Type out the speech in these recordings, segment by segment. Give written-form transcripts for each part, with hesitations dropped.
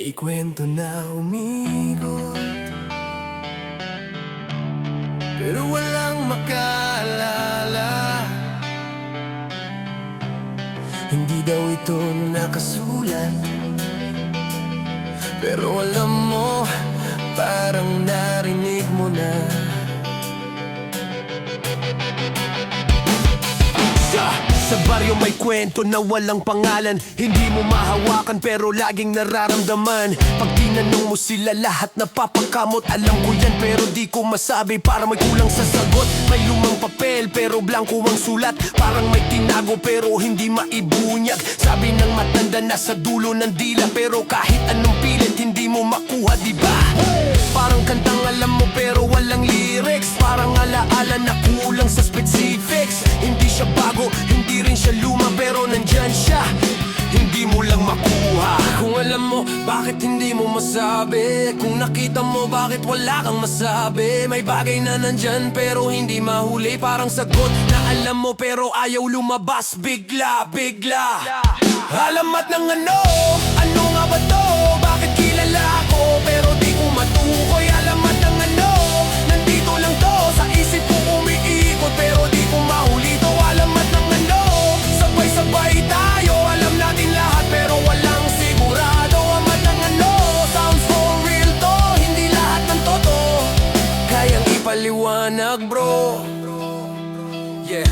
May kwento na umikot, pero walang makaalala. Hindi daw ito nakasulat, pero alam mo, parang narinig mo na. Sa baryo may kwento na walang pangalan, hindi mo mahawakan pero laging nararamdaman. Pag tinanong mo sila lahat napapakamot. Alam ko yan pero di ko masabi, para may kulang sa sagot. May lumang papel pero blanco ang sulat, parang may tinago pero hindi maibunyag. Sabi ng matanda nasa dulo ng dila, pero kahit anong pilit hindi mo makuha, diba? Parang kantang alam mo pero walang lyrics, parang alaala na kulang sa specifics. Hindi siya bago, hindi rin siya luma, pero nandyan siya, hindi mo lang makuha. Kung alam mo, bakit hindi mo masabi? Kung nakita mo, bakit wala kang masabi? May bagay na nandyan pero hindi mahuli, parang sagot na alam mo pero ayaw lumabas. Bigla, bigla alamat ng ano, ano nga ba to? Bakit kilala ako pero di ko matukoy? Alamat ng ano, nandito lang to, sa isip ko umiikot pero di ko mahuli to. Alamat ng ano, sabay-sabay tayo, alam natin lahat pero walang sigurado. Alamat ng ano, sounds so real to, hindi lahat ng totoo kayang ipaliwanag, bro. Yeah,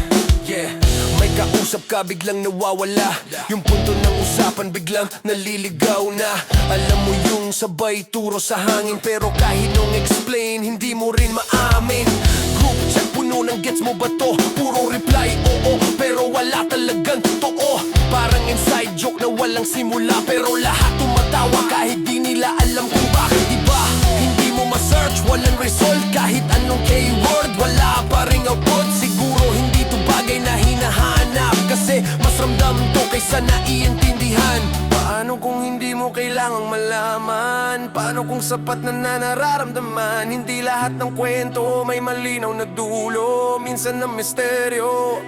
yeah. May kausap ka biglang nawawala, yung punto ng usapan biglang naliligaw na. Alam mo yung sabay turo sa hangin, pero kahit nung explain hindi mo rin maamin. Group chat puno ng gets mo ba to? Puro reply oo, pero wala talagang totoo. Parang inside joke na walang simula, pero lahat tumatawa kahit di nila alam kung bakit, diba? Hindi mo ma-search, walang result, kahit anong keyword wala pa ring output. Siguro hindi to bagay na hinahanap, kasi mas ramdam to kaysa naiintindihan. Paano kung hindi mo kailangang malaman? Paano kung sapat na nararamdaman? Hindi lahat ng kwento may malinaw na dulo, minsan ng misteryo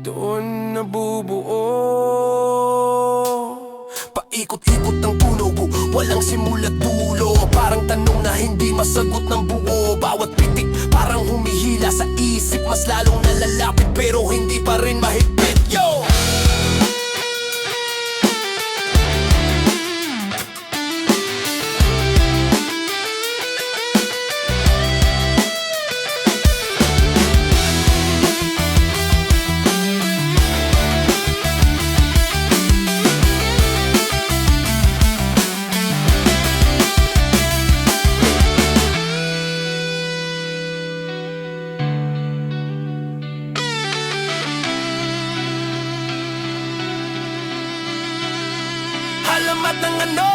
doon nabubuo. Paikot-ikot ang tunog, walang simula't dulo, parang tanong na hindi masagot ng buo. Bawat pitik parang humihila sa isip, mas lalong nalalapit pero hindi pa rin mahigpit. Yo! Alamat ng ano,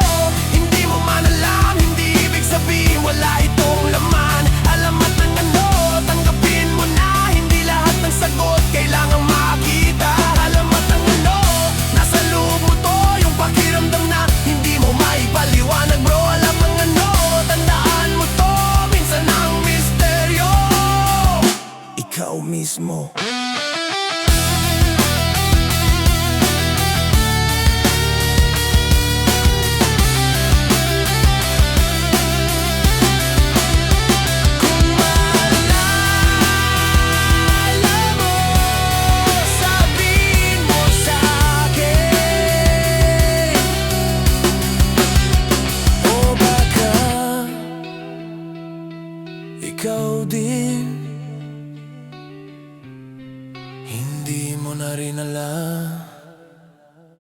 hindi mo man alam, hindi ibig sabihin wala itong laman. Alamat ng ano, tanggapin mo na, hindi lahat ng sagot kailangang makita. Alamat ng ano, nasa loob mo to, yung pakiramdam na hindi mo maipaliwanag, bro. Alam ng ano, tandaan mo to, minsan ang misteryo ikaw mismo. Ikaw din, hindi mo na rin alam.